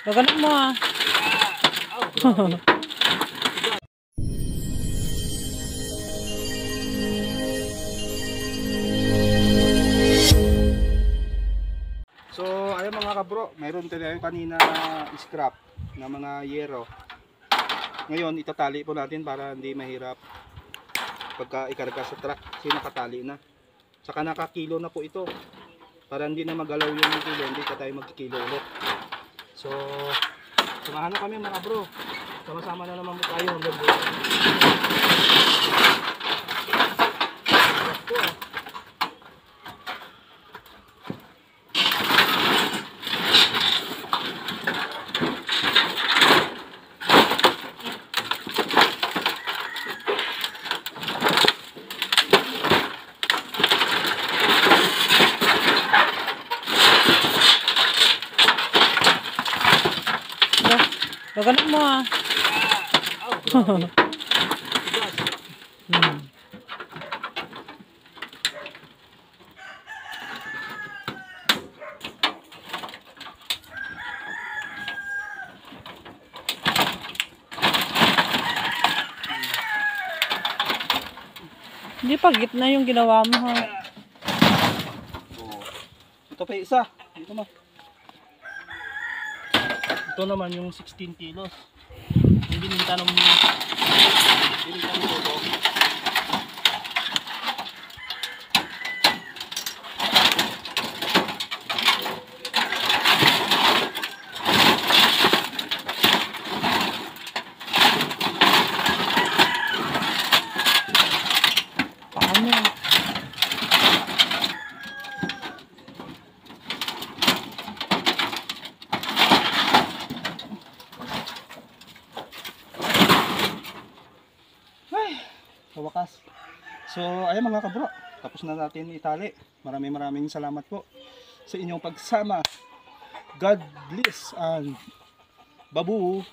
Gaganon mo ah. So, ayun mga kabro, mayroon tayo kanina scrap na mga yero. Ngayon, itatali po natin para hindi mahirap pagka ikarga sa truck kasi nakatali na. Saka nakakilo na po ito. Para hindi na magalaw yung kilo, hindi ka tayo magkikilo ulit. So, samahan na kami mga bro. Sama-sama na naman po tayo hanggang buwan. Gaganon mo ah. Hindi pa gitna yung ginawa mo ha. Ito pa isa. Dito mo. Ito naman yung 16 kilos. Yung bininta ng lobo. Paano? Sa wakas. So, ayun mga kabro, tapos na natin itali. Maraming salamat po sa inyong pagsama. God bless and babu.